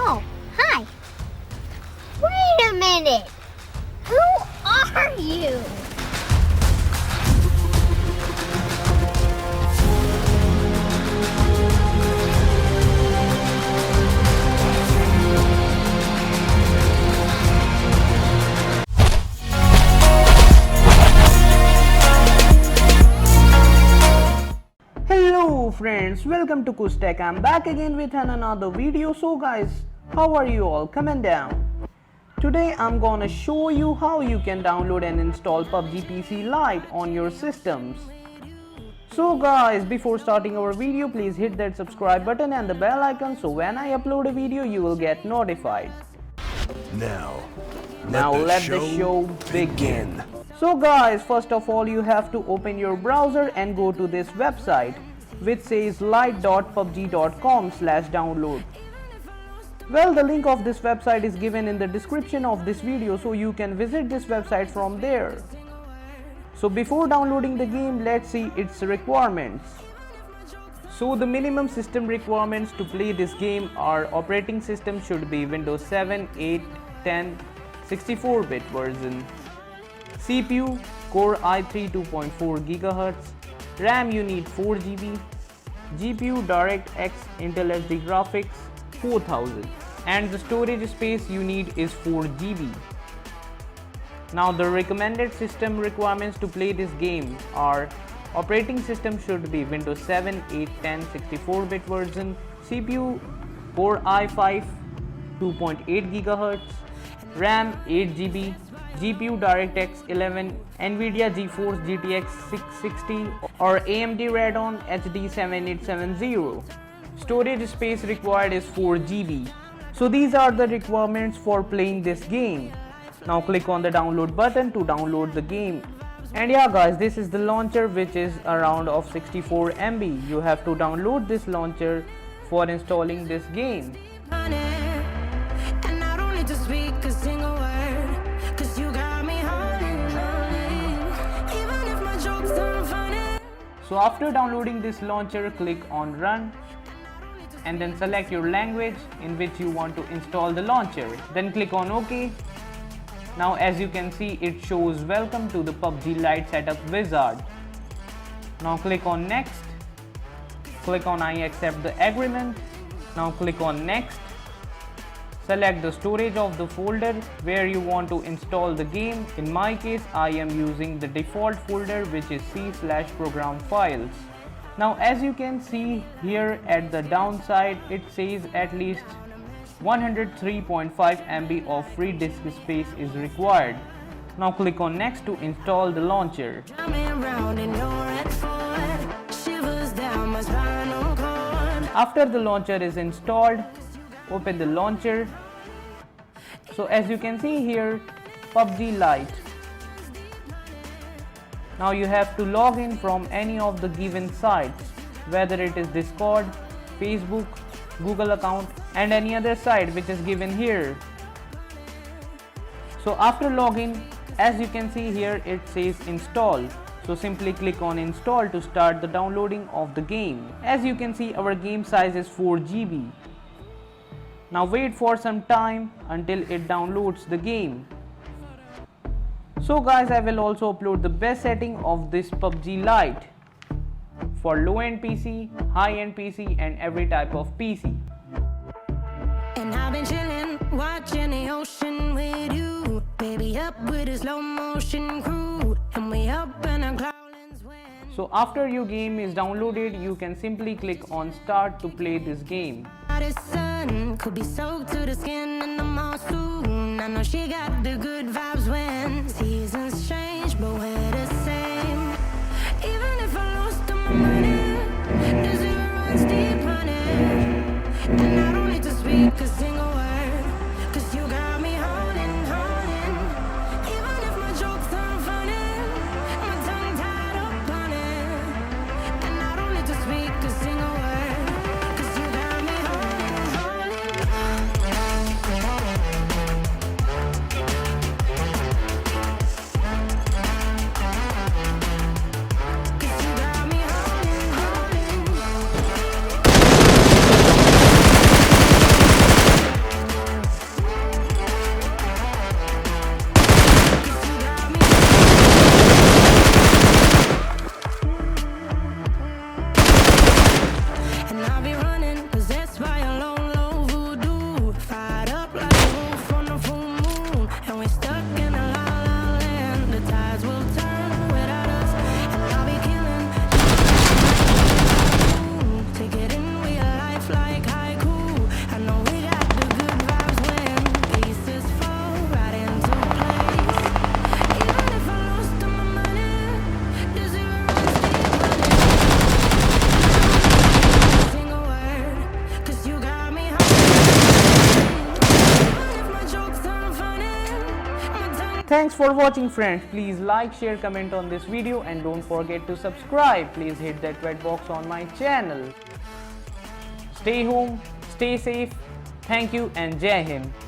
Oh, hi. Wait a minute. Who are you? Hello friends, welcome to kushtech. I'm back again with another video. So guys, how are you all? Comment down. Today I'm gonna show you how you can download and install PUBG PC Lite on your systems. So guys, before starting our video, please hit that subscribe button and the bell icon so when I upload a video you will get notified. Now Let the show begin. So guys, first of all you have to open your browser and go to this website which says lite.pubg.com/download. Well, the link of this website is given in the description of this video, so you can visit this website from there. So before downloading the game, let's see its requirements. So the minimum system requirements to play this game are operating system should be Windows 7, 8, 10, 64-bit version. CPU Core i3 2.4 GHz, RAM you need 4 GB, GPU DirectX Intel HD graphics 4000, and the storage space you need is 4 GB. Now the recommended system requirements to play this game are operating system should be Windows 7, 8, 10, 64-bit version, CPU Core i5 2.8 GHz, RAM 8 GB, GPU DirectX 11, NVIDIA GeForce GTX 660 or AMD Radeon HD 7870. Storage space required is 4 GB. So these are the requirements for playing this game. Now click on the download button to download the game. And yeah guys, this is the launcher which is around of 64 MB. You have to download this launcher for installing this game. So after downloading this launcher, click on run and then select your language in which you want to install the launcher. Then click on OK. Now as you can see, it shows welcome to the PUBG Lite setup wizard. Now click on next. Click on I accept the agreement. Now click on next. Select the storage of the folder where you want to install the game. In my case, I am using the default folder which is C/program files. Now as you can see here at the downside, it says at least 103.5 MB of free disk space is required. Now click on next to install the launcher. After the launcher is installed, open the launcher. So as you can see here, PUBG Lite. Now you have to log in from any of the given sites, whether it is Discord, Facebook, Google account and any other site which is given here. So after login, as you can see here, it says install. So simply click on install to start the downloading of the game. As you can see, our game size is 4 GB. Now wait for some time until it downloads the game. So guys, I will also upload the best setting of this PUBG Lite for low-end PC, high-end PC and every type of PC. And I've been chilling, watching the ocean with you, baby, up with a slow motion crew, and we up in our clouds when... So after your game is downloaded, you can simply click on start to play this game. The sun could be soaked to the skin and I'm all soon. I know she got the good vibes when seasons change, but we're the same. Even if I lost my money, the zero runs deep, honey. And I don't need to speak a single word, cause you got me holding, holding. Even if my jokes aren't funny, my tongue tied up on it. And I don't need to speak a single word, cause you got me holding, holding. Thanks for watching friends. Please like, share, comment on this video and don't forget to subscribe. Please hit that red box on my channel. Stay home, stay safe. Thank you and Jai Hind.